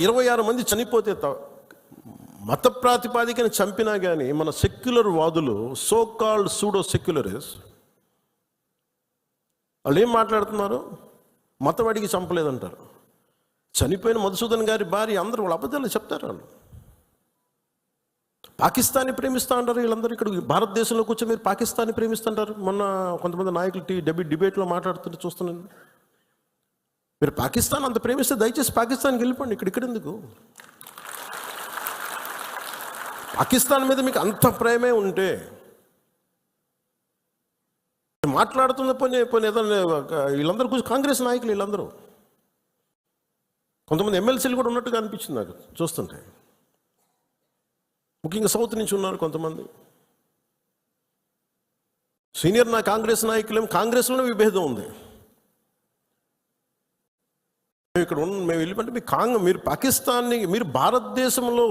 26 మంది చనిపోతే మత ప్రాతిపాదికని చంపినా కానీ మన సెక్యులర్ వాదులు, సో కాల్డ్ సూడో సెక్యులరిస్ట్, వాళ్ళు ఏం మాట్లాడుతున్నారు? మతవాడికి చంపలేదంటారు. చనిపోయిన మధుసూదన్ గారి భార్య, అందరూ వాళ్ళ అబద్ధాలు చెప్తారు. వాళ్ళు పాకిస్తాన్ని ప్రేమిస్తా అంటారు. వీళ్ళందరూ ఇక్కడ భారతదేశంలో కూర్చొని మీరు పాకిస్తాన్ని ప్రేమిస్తుంటారు. మొన్న కొంతమంది నాయకులు డిబేట్లో మాట్లాడుతుంటే చూస్తున్నాను. మీరు పాకిస్తాన్ అంత ప్రేమిస్తే దయచేసి పాకిస్తాన్కి వెళ్ళిపోండి. ఇక్కడ ఎందుకు? పాకిస్తాన్ మీద మీకు అంత ప్రేమే ఉంటే మాట్లాడుతున్న పోనీ ఏదైనా వీళ్ళందరూ కూర్చొని కాంగ్రెస్ నాయకులు వీళ్ళందరూ, కొంతమంది ఎమ్మెల్సీలు కూడా ఉన్నట్టుగా అనిపించింది నాకు చూస్తుంటే. ముఖ్యంగా సౌత్ నుంచి ఉన్నారు కొంతమంది సీనియర్ కాంగ్రెస్ నాయకులు. కాంగ్రెస్లోనే విభేదం ఉంది. ఇక్కడ మేము వెళ్ళిపోతే మీరు పాకిస్తాన్ని, మీరు భారతదేశంలో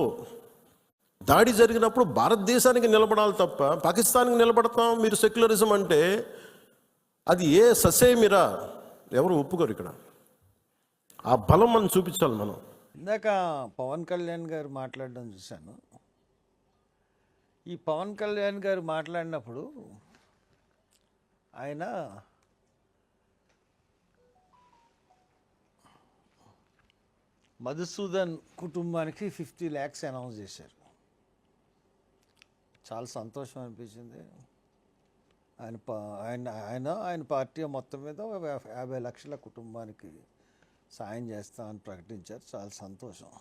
దాడి జరిగినప్పుడు భారతదేశానికి నిలబడాలి తప్ప పాకిస్తాన్కి నిలబడతాం మీరు సెక్యులరిజం అంటే అది ఏ ససేమిరా ఎవరు ఒప్పుకోరు. ఇక్కడ ఆ బలం మనం చూపించాలి. మనం ఇందాక పవన్ కళ్యాణ్ గారు మాట్లాడడం చూశాను. ఈ పవన్ కళ్యాణ్ గారు మాట్లాడినప్పుడు ఆయన మధుసూదన్ కుటుంబానికి 50 lakhs అనౌన్స్ చేశారు. చాలా సంతోషం అనిపించింది. ఆయన పార్టీ మొత్తం మీద 50 లక్షల కుటుంబానికి సాయం చేస్తామని ప్రకటించారు. చాలా సంతోషం.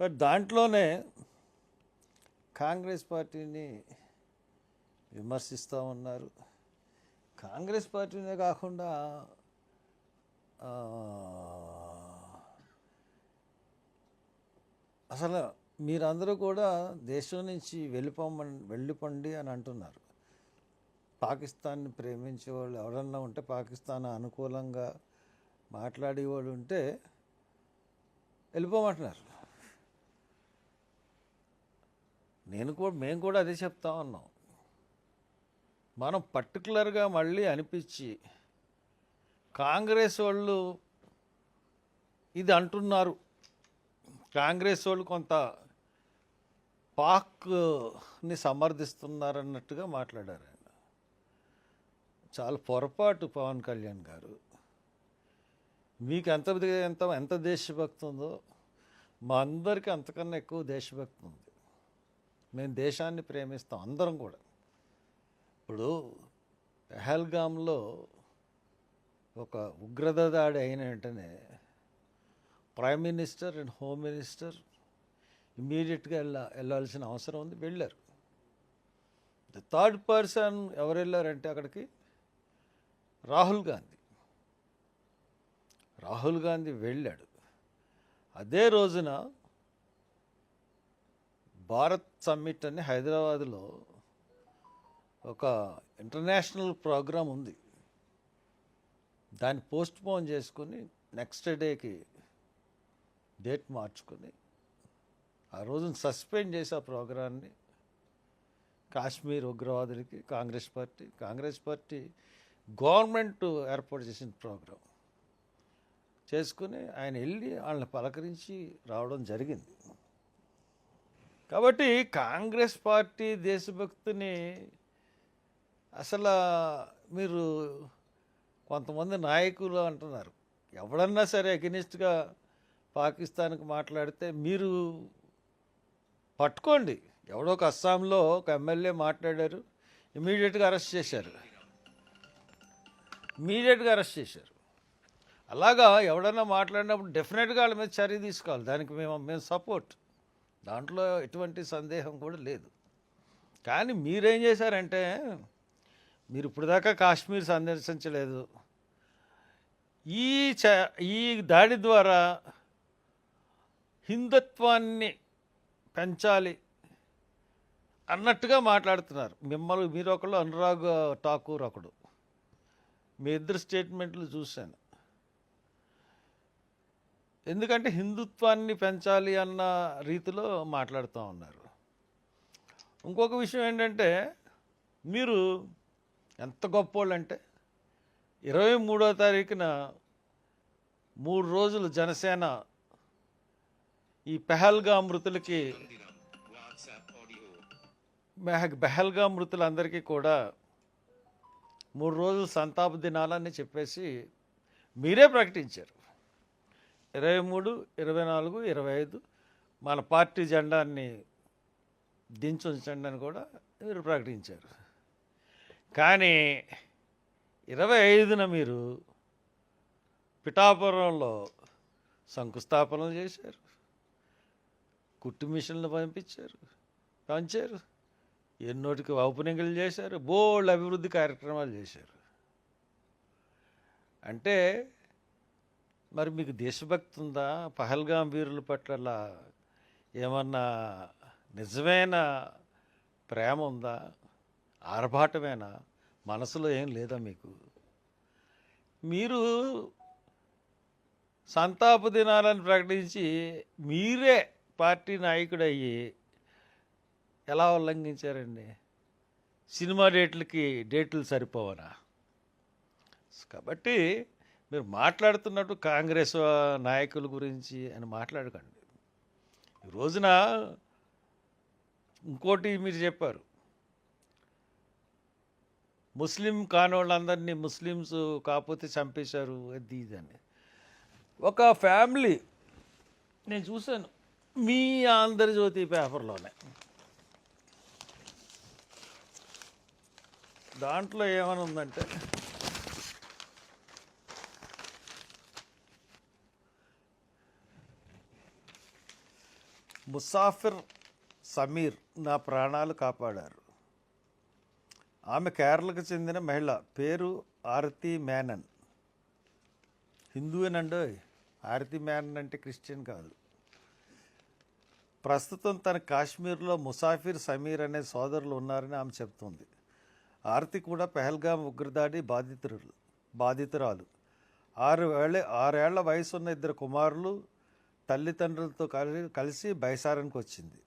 బట్ దాంట్లోనే కాంగ్రెస్ పార్టీని విమర్శిస్తూ ఉన్నారు. కాంగ్రెస్ పార్టీనే కాకుండా అసలు మీరందరూ కూడా దేశం నుంచి వెళ్ళిపోండి అని అంటున్నారు. పాకిస్తాన్ని ప్రేమించేవాళ్ళు ఎవరన్నా ఉంటే, పాకిస్తాన్ అనుకూలంగా మాట్లాడేవాళ్ళు ఉంటే వెళ్ళిపోమంటున్నారు. మేము కూడా అదే చెప్తా ఉన్నాం. మనం పర్టికులర్గా మళ్ళీ అనిపించి కాంగ్రెస్ వాళ్ళు ఇది అంటున్నారు, కాంగ్రెస్ వాళ్ళు కొంత పాక్ని సమర్థిస్తున్నారన్నట్టుగా మాట్లాడారు. ఆయన చాలా పొరపాటు. పవన్ కళ్యాణ్ గారు, మీకు ఎంత దేశభక్తి ఉందో మా అందరికీ అంతకన్నా ఎక్కువ దేశభక్తి ఉంది. మేము దేశాన్ని ప్రేమిస్తాం అందరం కూడా. ఇప్పుడు పెహల్గాంలో ఒక ఉగ్రత దాడి అయిన వెంటనే prime minister and home minister ఇమీడియట్గా వెళ్ళాల్సిన అవసరం ఉంది. వెళ్ళారు. ద థర్డ్ పర్సన్ ఎవరు వెళ్ళారంటే అక్కడికి రాహుల్ గాంధీ వెళ్ళాడు. అదే రోజున భారత్ సమ్మిట్ అని హైదరాబాద్లో ఒక ఇంటర్నేషనల్ ప్రోగ్రాం ఉంది. దాన్ని పోస్ట్పోన్ చేసుకుని నెక్స్ట్ డేకి డేట్ మార్చుకొని ఆ రోజున సస్పెండ్ చేసి ఆ ప్రోగ్రాన్ని కాశ్మీర్ ఉగ్రవాదులకి కాంగ్రెస్ పార్టీ గవర్నమెంట్ ఏర్పాటు చేసిన ప్రోగ్రాం చేసుకుని ఆయన వెళ్ళి వాళ్ళని పలకరించి రావడం జరిగింది. కాబట్టి కాంగ్రెస్ పార్టీ దేశభక్తిని అసలు మీరు కొంతమంది నాయకులు అంటున్నారు, ఎవడన్నా సరే అగెనిస్ట్గా పాకిస్తాన్కి మాట్లాడితే మీరు పట్టుకోండి. ఎవడో ఒక అస్సాంలో ఒక ఎమ్మెల్యే మాట్లాడారు, ఇమీడియట్గా అరెస్ట్ చేశారు. అలాగా ఎవడన్నా మాట్లాడినప్పుడు డెఫినెట్గా వాళ్ళ మీద చర్య తీసుకోవాలి. దానికి మేము సపోర్ట్, దాంట్లో ఎటువంటి సందేహం కూడా లేదు. కానీ మీరేం చేశారంటే, మీరు ఇప్పుడు దాకా కాశ్మీర్ సందర్శించలేదు. ఈ దాడి ద్వారా హిందుత్వాన్ని పెంచాలి అన్నట్టుగా మాట్లాడుతున్నారు. మీరు ఒకళ్ళు, అనురాగ్ ఠాకూర్ ఒకడు. మీ ఇద్దరు స్టేట్మెంట్లు చూశాను. ఎందుకంటే హిందుత్వాన్ని పెంచాలి అన్న రీతిలో మాట్లాడుతూ ఉన్నారు. ఇంకొక విషయం ఏంటంటే, మీరు ఎంత గొప్పోళ్ళు అంటే 23వ తారీఖున 3 రోజులు జనసేన ఈ పెహల్గా మృతులకి పెహల్గా మృతులందరికీ కూడా 3 రోజులు సంతాప దినాలని చెప్పేసి మీరే ప్రకటించారు. 23, 24, 25 మన పార్టీ జెండాన్ని దించుంచండి అని కూడా మీరు ప్రకటించారు. కానీ 25న మీరు పిఠాపురంలో శంకుస్థాపనలు చేశారు, కుట్టు మిషన్లు పంచారు, ఎన్నోటికి ఓపెనింగ్లు చేశారు, బోల్డ్ అభివృద్ధి కార్యక్రమాలు చేశారు. అంటే మరి మీకు దేశభక్తి ఉందా? పహల్గాం వీరుల పట్ల ఏమన్నా నిజమైన ప్రేమ ఉందా? ఆర్భాటమేనా? మనసులో ఏం లేదా మీకు? మీరు సంతాప దినాలను ప్రకటించి మీరే పార్టీ నాయకుడు అయ్యి ఎలా ఉల్లంఘించారండి? సినిమా డేట్లు సరిపోవనా? కాబట్టి మీరు మాట్లాడుతున్నట్టు కాంగ్రెస్ నాయకుల గురించి అని మాట్లాడకండి. ఈ రోజున ఇంకోటి మీరు చెప్పారు, ముస్లిం కానోళ్ళందరినీ ముస్లిమ్స్ కాకపోతే చంపేశారు అది ఇది అని. ఒక ఫ్యామిలీ నేను చూశాను మీ ఆంధ్రజ్యోతి పేపర్లోనే, దాంట్లో ఏమని ఉందంటే ముసాఫిర్ సమీర్ నా ప్రాణాలు కాపాడారు. ఆమె కేరళకు చెందిన మహిళ, పేరు ఆరతి మేనన్. హిందువేనండి. ఆరతి మేనన్ అంటే క్రిస్టియన్ కాదు. ప్రస్తుతం తన కాశ్మీర్లో ముసాఫిర్ సమీర్ అనే సోదరులు ఉన్నారని ఆమె చెబుతుంది. ఆరతి కూడా పెహల్గాం ఉగ్రదాడి బాధితురాలు. 6 ఏళ్ల వయసున్న 2 కుమారులు తల్లిదండ్రులతో కలిసి బైసారానికి వచ్చింది.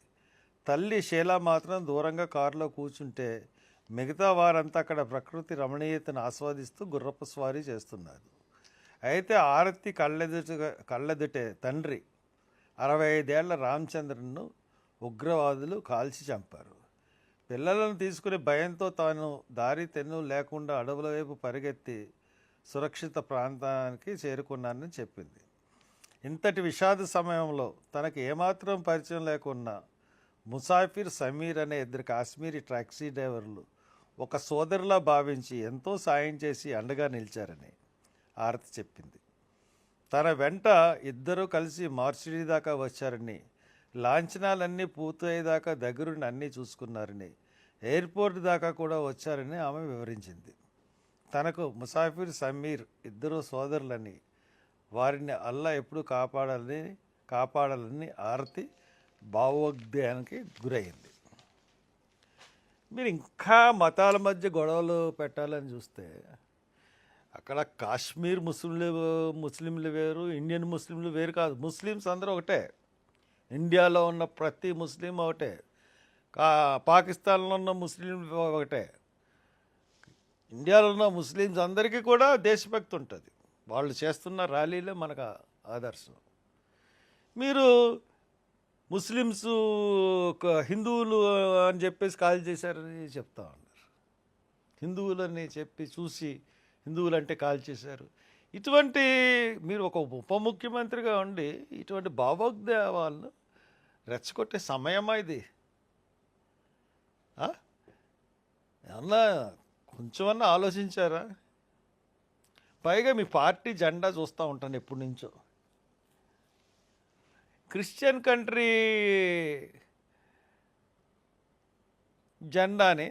తల్లి షీలా మాత్రం దూరంగా కారులో కూర్చుంటే మిగతా వారంతా అక్కడ ప్రకృతి రమణీయతను ఆస్వాదిస్తూ గుర్రపు స్వారీ చేస్తున్నారు. అయితే ఆరతి కళ్ళెదుటే తండ్రి 65 ఏళ్ల రామచంద్రన్ను ఉగ్రవాదులు కాల్చి చంపారు. పిల్లలను తీసుకుని భయంతో తాను దారి తెన్ను లేకుండా అడవుల వైపు పరిగెత్తి సురక్షిత ప్రాంతానికి చేరుకున్నానని చెప్పింది. ఇంతటి విషాద సమయంలో తనకు ఏమాత్రం పరిచయం లేకున్నా ముసాఫిర్ సమీర్ అనే 2 కాశ్మీరీ టాక్సీ డ్రైవర్లు ఒక సోదరులా భావించి ఎంతో సాయం చేసి అండగా నిలిచారని ఆరతి చెప్పింది. తన వెంట 2 కలిసి మార్చిడి దాకా వచ్చారని, లాంఛనాలన్నీ పూర్తయ్యేదాకా దగ్గరుండి అన్నీ చూసుకున్నారని, ఎయిర్పోర్ట్ దాకా కూడా వచ్చారని ఆమె వివరించింది. తనకు ముసాఫిర్ సమీర్ 2 సోదరులని, వారిని అల్లా ఎప్పుడు కాపాడాలని ఆరతి భావోద్వేగానికి గురైంది. మీరు ఇంకా మతాల మధ్య గొడవలు పెట్టాలని చూస్తే అక్కడ కాశ్మీర్ ముస్లింలు వేరు, ఇండియన్ ముస్లింలు వేరు కాదు. ముస్లిమ్స్ అందరూ ఒకటే. ఇండియాలో ఉన్న ప్రతి ముస్లిం ఒకటే, పాకిస్తాన్లో ఉన్న ముస్లింలు ఒకటే. ఇండియాలో ఉన్న ముస్లిమ్స్ అందరికీ కూడా దేశభక్తి ఉంటుంది. వాళ్ళు చేస్తున్న ర్యాలీలే మనకు ఆదర్శం. మీరు ముస్లిమ్స్ హిందువులు అని చెప్పేసి కాల్ చేశారని చెప్తా ఉన్నారు. హిందువులని చెప్పి చూసి హిందువులు అంటే కాల్ చేశారు. ఇటువంటి మీరు ఒక ఉప ముఖ్యమంత్రిగా ఉండి ఇటువంటి భావోద్వేగాలను రెచ్చగొట్టే సమయమా ఇది? ఏమన్నా కొంచెమన్నా ఆలోచించారా? పైగా మీ పార్టీ జెండా చూస్తూ ఉంటాను ఎప్పటి నుంచో. క్రిస్టియన్ కంట్రీ జెండాని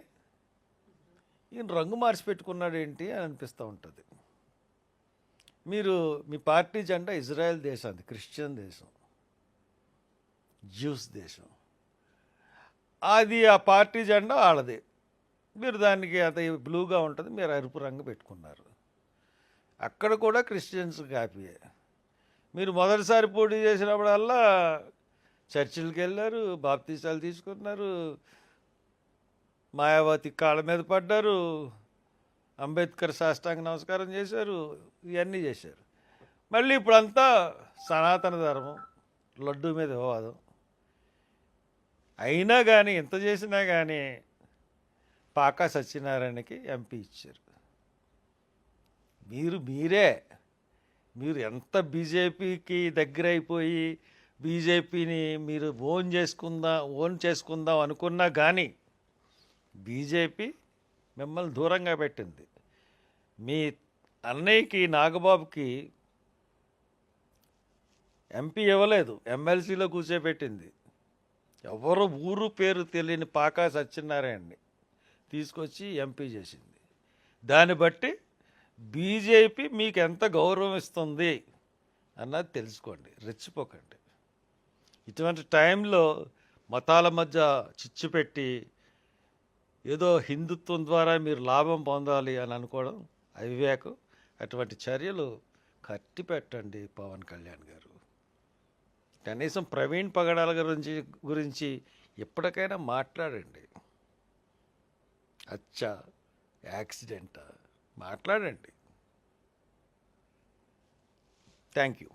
ఈయన రంగు మార్చి పెట్టుకున్నాడు ఏంటి అని అనిపిస్తూ ఉంటుంది. మీరు మీ పార్టీ జెండా ఇజ్రాయెల్ దేశం, అది క్రిస్టియన్ దేశం, జ్యూస్ దేశం. అది ఆ పార్టీ జెండా వాళ్ళది. మీరు దానికి అది బ్లూగా ఉంటుంది, మీరు ఎరుపు రంగు పెట్టుకున్నారు. అక్కడ కూడా క్రిస్టియన్స్ కాపీయే. మీరు మొదటిసారి పోటీ చేసినప్పుడల్లా చర్చిలకు వెళ్ళారు, బాప్తీసాలు తీసుకున్నారు, మాయావతి కాళ్ళ మీద పడ్డారు, అంబేద్కర్ సాష్టాంగ నమస్కారం చేశారు, ఇవన్నీ చేశారు. మళ్ళీ ఇప్పుడంతా సనాతన ధర్మం, లడ్డు మీద వివాదం అయినా కానీ ఎంత చేసినా కానీ పాకా సత్యనారాయణకి ఎంపీ ఇచ్చారు. మీరు ఎంత బీజేపీకి దగ్గర అయిపోయి బీజేపీని మీరు ఓన్ చేసుకుందాం అనుకున్నా కానీ బీజేపీ మిమ్మల్ని దూరంగా పెట్టింది. మీ అన్నయ్యకి నాగబాబుకి ఎంపీ ఇవ్వలేదు, ఎమ్మెల్సీలో కూర్చోబెట్టింది. ఎవరు ఊరు పేరు తెలియని పాకా సత్యనారాయణని తీసుకొచ్చి ఎంపీ చేసింది. దాన్ని బట్టి బీజేపీ మీకు ఎంత గౌరవం ఇస్తుంది అన్నది తెలుసుకోండి, రెచ్చిపోకండి. ఇటువంటి టైంలో మతాల మధ్య చిచ్చు పెట్టి ఏదో హిందుత్వం ద్వారా మీరు లాభం పొందాలి అని అనుకోవడం అవివేకం. అటువంటి చర్యలు కట్టి పెట్టండి పవన్ కళ్యాణ్ గారు. కనీసం ప్రవీణ్ పగడాల గురించి ఎప్పటికైనా మాట్లాడండి. అచ్చా యాక్సిడెంటా మాట్లాడండి. Thank you.